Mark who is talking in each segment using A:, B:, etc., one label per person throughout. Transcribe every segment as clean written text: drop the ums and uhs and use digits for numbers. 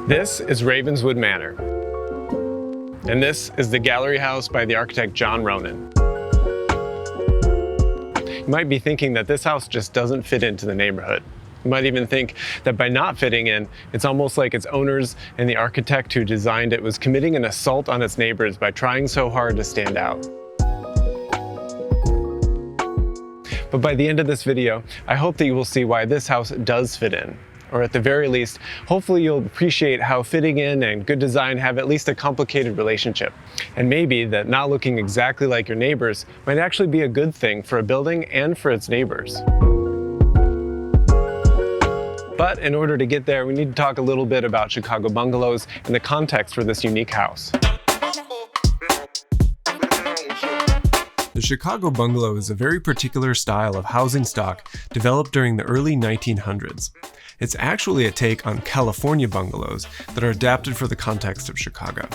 A: This is Ravenswood Manor, and this is the gallery house by the architect John Ronan. You might be thinking that this house just doesn't fit into the neighborhood. You might even think that by not fitting in, it's almost like its owners and the architect who designed it was committing an assault on its neighbors by trying so hard to stand out. But by the end of this video, I hope that you will see why this house does fit in. Or at the very least, hopefully you'll appreciate how fitting in and good design have at least a complicated relationship. And maybe that not looking exactly like your neighbors might actually be a good thing for a building and for its neighbors. But in order to get there, we need to talk a little bit about Chicago bungalows and the context for this unique house.
B: The Chicago bungalow is a very particular style of housing stock developed during the early 1900s. It's actually a take on California bungalows that are adapted for the context of Chicago.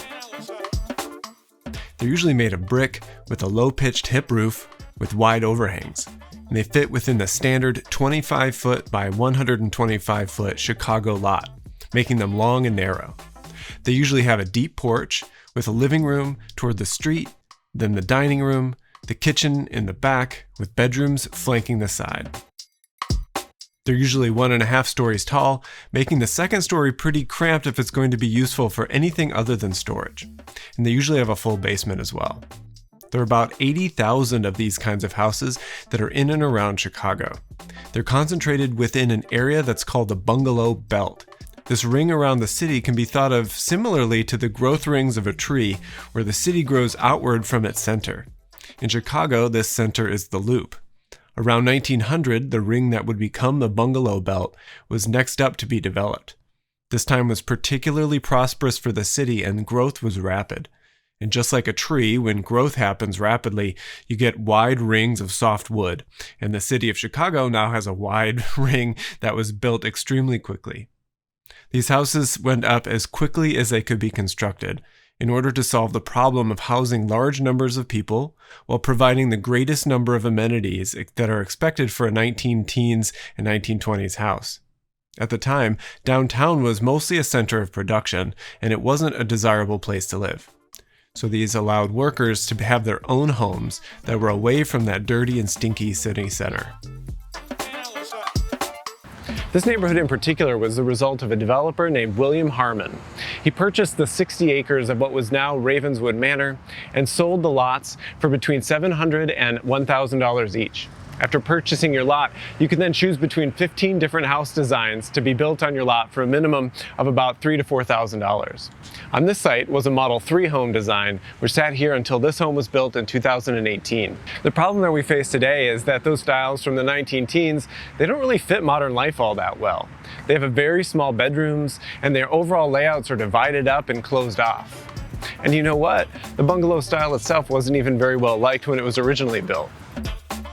B: They're usually made of brick with a low-pitched hip roof with wide overhangs, and they fit within the standard 25-foot by 125-foot Chicago lot, making them long and narrow. They usually have a deep porch with a living room toward the street, then the dining room, the kitchen in the back, with bedrooms flanking the side. They're usually 1.5 stories tall, making the second story pretty cramped if it's going to be useful for anything other than storage. And they usually have a full basement as well. There are about 80,000 of these kinds of houses that are in and around Chicago. They're concentrated within an area that's called the Bungalow Belt. This ring around the city can be thought of similarly to the growth rings of a tree, where the city grows outward from its center. In Chicago, this center is the Loop. Around 1900, the ring that would become the Bungalow Belt was next up to be developed. This time was particularly prosperous for the city, and growth was rapid. And just like a tree, when growth happens rapidly, you get wide rings of soft wood, and the city of Chicago now has a wide ring that was built extremely quickly. These houses went up as quickly as they could be constructed, in order to solve the problem of housing large numbers of people while providing the greatest number of amenities that are expected for a 19-teens and 1920s house. At the time, downtown was mostly a center of production, and it wasn't a desirable place to live. So these allowed workers to have their own homes that were away from that dirty and stinky city center.
A: This neighborhood in particular was the result of a developer named William Harmon. He purchased the 60 acres of what was now Ravenswood Manor and sold the lots for between $700 and $1,000 each. After purchasing your lot, you can then choose between 15 different house designs to be built on your lot for a minimum of about $3,000 to $4,000. On this site was a Model 3 home design, which sat here until this home was built in 2018. The problem that we face today is that those styles from the 19-teens, they don't really fit modern life all that well. They have a very small bedrooms, and their overall layouts are divided up and closed off. And you know what? The bungalow style itself wasn't even very well liked when it was originally built.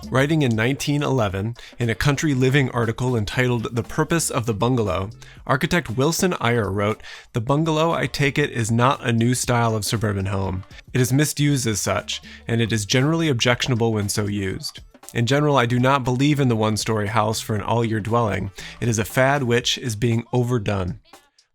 B: Writing in 1911, in a Country Living article entitled The Purpose of the Bungalow, architect Wilson Eyre wrote, "The bungalow, I take it, is not a new style of suburban home. It is misused as such, and it is generally objectionable when so used. In general, I do not believe in the one-story house for an all-year dwelling. It is a fad which is being overdone.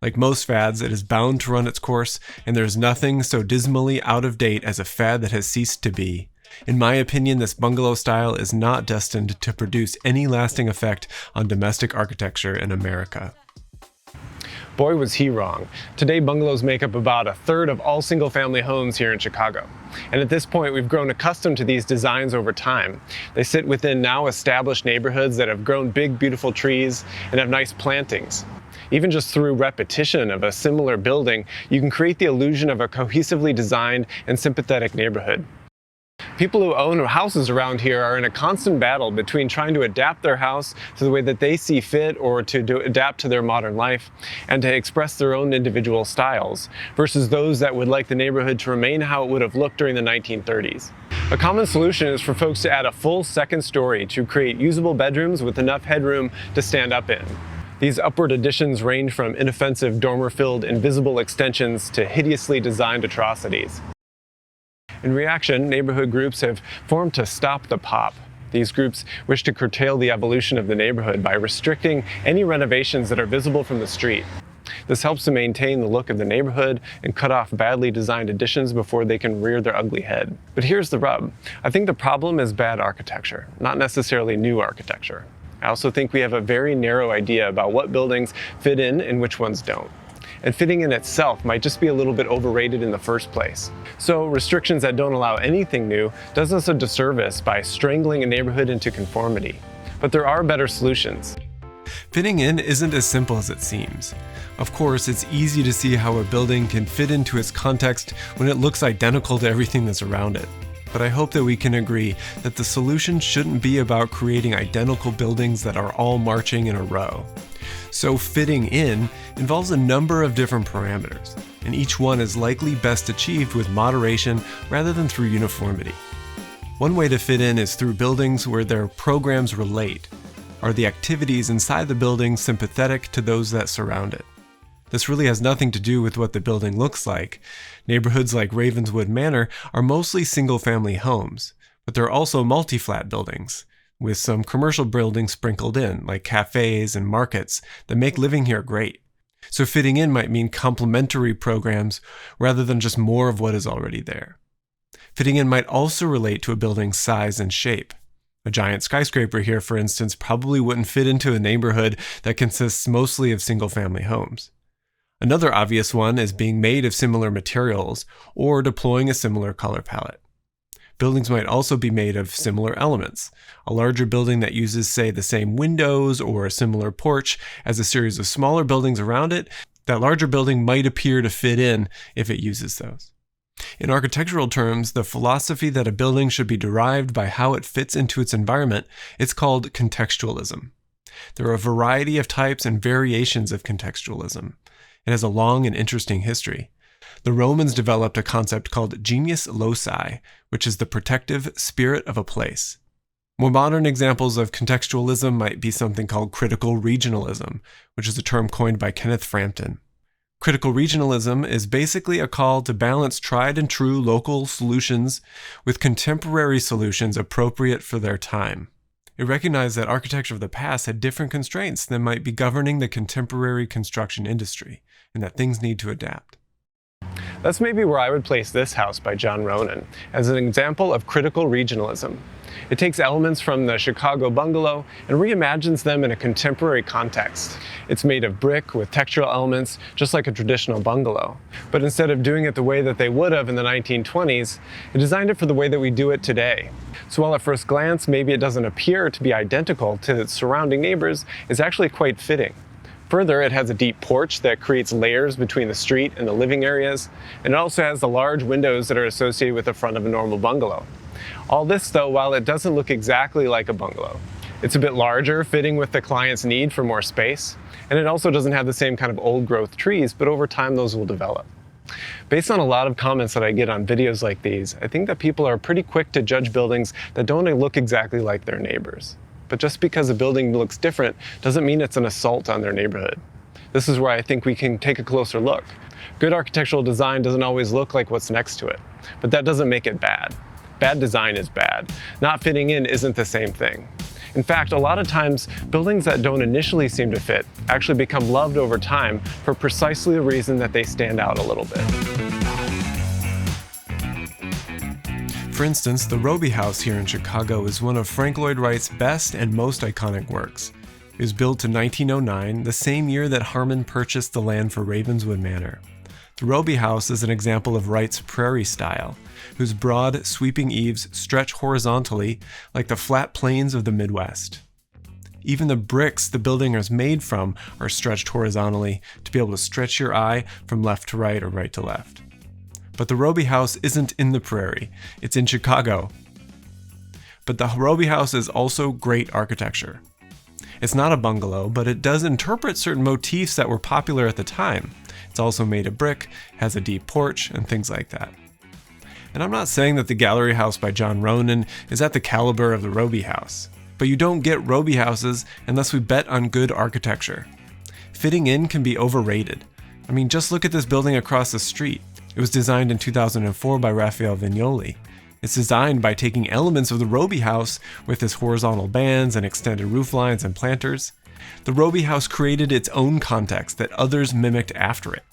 B: Like most fads, it is bound to run its course, and there is nothing so dismally out of date as a fad that has ceased to be. In my opinion, this bungalow style is not destined to produce any lasting effect on domestic architecture in America."
A: Boy, was he wrong. Today, bungalows make up about a third of all single-family homes here in Chicago. And at this point, we've grown accustomed to these designs over time. They sit within now established neighborhoods that have grown big, beautiful trees and have nice plantings. Even just through repetition of a similar building, you can create the illusion of a cohesively designed and sympathetic neighborhood. People who own houses around here are in a constant battle between trying to adapt their house to the way that they see fit or to adapt to their modern life and to express their own individual styles versus those that would like the neighborhood to remain how it would have looked during the 1930s. A common solution is for folks to add a full second story to create usable bedrooms with enough headroom to stand up in. These upward additions range from inoffensive dormer-filled invisible extensions to hideously designed atrocities. In reaction, neighborhood groups have formed to stop the pop. These groups wish to curtail the evolution of the neighborhood by restricting any renovations that are visible from the street. This helps to maintain the look of the neighborhood and cut off badly designed additions before they can rear their ugly head. But here's the rub. I think the problem is bad architecture, not necessarily new architecture. I also think we have a very narrow idea about what buildings fit in and which ones don't. And fitting in itself might just be a little bit overrated in the first place. So restrictions that don't allow anything new does us a disservice by strangling a neighborhood into conformity. But there are better solutions.
B: Fitting in isn't as simple as it seems. Of course, it's easy to see how a building can fit into its context when it looks identical to everything that's around it. But I hope that we can agree that the solution shouldn't be about creating identical buildings that are all marching in a row. So fitting in involves a number of different parameters, and each one is likely best achieved with moderation rather than through uniformity. One way to fit in is through buildings where their programs relate. Are the activities inside the building sympathetic to those that surround it? This really has nothing to do with what the building looks like. Neighborhoods like Ravenswood Manor are mostly single-family homes, but they're also multi-flat buildings, with some commercial buildings sprinkled in, like cafes and markets, that make living here great. So fitting in might mean complementary programs rather than just more of what is already there. Fitting in might also relate to a building's size and shape. A giant skyscraper here, for instance, probably wouldn't fit into a neighborhood that consists mostly of single-family homes. Another obvious one is being made of similar materials or deploying a similar color palette. Buildings might also be made of similar elements. A larger building that uses, say, the same windows or a similar porch as a series of smaller buildings around it, that larger building might appear to fit in if it uses those. In architectural terms, the philosophy that a building should be derived by how it fits into its environment, it's called contextualism. There are a variety of types and variations of contextualism. It has a long and interesting history. The Romans developed a concept called genius loci, which is the protective spirit of a place. More modern examples of contextualism might be something called critical regionalism, which is a term coined by Kenneth Frampton. Critical regionalism is basically a call to balance tried and true local solutions with contemporary solutions appropriate for their time. It recognized that architecture of the past had different constraints than might be governing the contemporary construction industry, and that things need to adapt.
A: That's maybe where I would place this house by John Ronan as an example of critical regionalism. It takes elements from the Chicago bungalow and reimagines them in a contemporary context. It's made of brick with textural elements, just like a traditional bungalow. But instead of doing it the way that they would have in the 1920s, it designed it for the way that we do it today. So while at first glance, maybe it doesn't appear to be identical to its surrounding neighbors, it's actually quite fitting. Further, it has a deep porch that creates layers between the street and the living areas, and it also has the large windows that are associated with the front of a normal bungalow. All this, though, while it doesn't look exactly like a bungalow. It's a bit larger, fitting with the client's need for more space, and it also doesn't have the same kind of old-growth trees, but over time those will develop. Based on a lot of comments that I get on videos like these, I think that people are pretty quick to judge buildings that don't look exactly like their neighbors. But just because a building looks different doesn't mean it's an assault on their neighborhood. This is where I think we can take a closer look. Good architectural design doesn't always look like what's next to it, but that doesn't make it bad. Bad design is bad. Not fitting in isn't the same thing. In fact, a lot of times, buildings that don't initially seem to fit actually become loved over time for precisely the reason that they stand out a little bit.
B: For instance, the Robie House here in Chicago is one of Frank Lloyd Wright's best and most iconic works. It was built in 1909, the same year that Harmon purchased the land for Ravenswood Manor. The Robie House is an example of Wright's prairie style, whose broad, sweeping eaves stretch horizontally like the flat plains of the Midwest. Even the bricks the building is made from are stretched horizontally to be able to stretch your eye from left to right or right to left. But the Robie House isn't in the prairie, it's in Chicago. But the Robie House is also great architecture. It's not a bungalow, but it does interpret certain motifs that were popular at the time. It's also made of brick, has a deep porch, and things like that. And I'm not saying that the Gallery House by John Ronan is at the caliber of the Robie House, but you don't get Robie houses unless we bet on good architecture. Fitting in can be overrated. I mean, just look at this building across the street. It was designed in 2004 by Raphael Vignoli. It's designed by taking elements of the Robie House with its horizontal bands and extended roof lines and planters, The Robie House created its own context that others mimicked after it.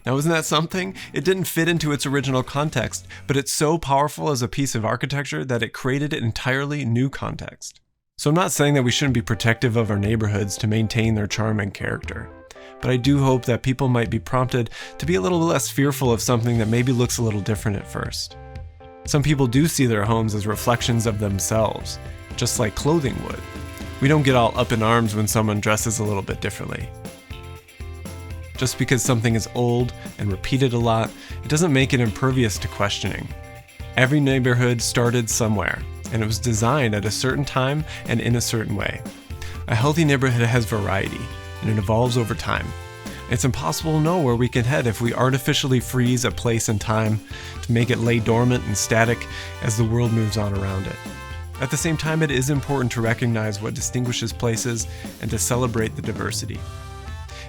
B: Now, isn't that something? It didn't fit into its original context, but it's so powerful as a piece of architecture that it created an entirely new context. So I'm not saying that we shouldn't be protective of our neighborhoods to maintain their charm and character, but I do hope that people might be prompted to be a little less fearful of something that maybe looks a little different at first. Some people do see their homes as reflections of themselves, just like clothing would. We don't get all up in arms when someone dresses a little bit differently. Just because something is old and repeated a lot, it doesn't make it impervious to questioning. Every neighborhood started somewhere, and it was designed at a certain time and in a certain way. A healthy neighborhood has variety, and it evolves over time. It's impossible to know where we can head if we artificially freeze a place and time to make it lay dormant and static as the world moves on around it. At the same time, it is important to recognize what distinguishes places and to celebrate the diversity.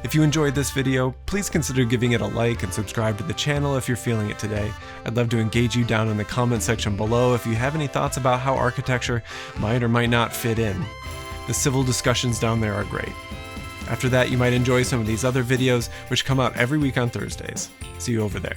B: If you enjoyed this video, please consider giving it a like and subscribe to the channel if you're feeling it today. I'd love to engage you down in the comment section below if you have any thoughts about how architecture might or might not fit in. The civil discussions down there are great. After that, you might enjoy some of these other videos, which come out every week on Thursdays. See you over there.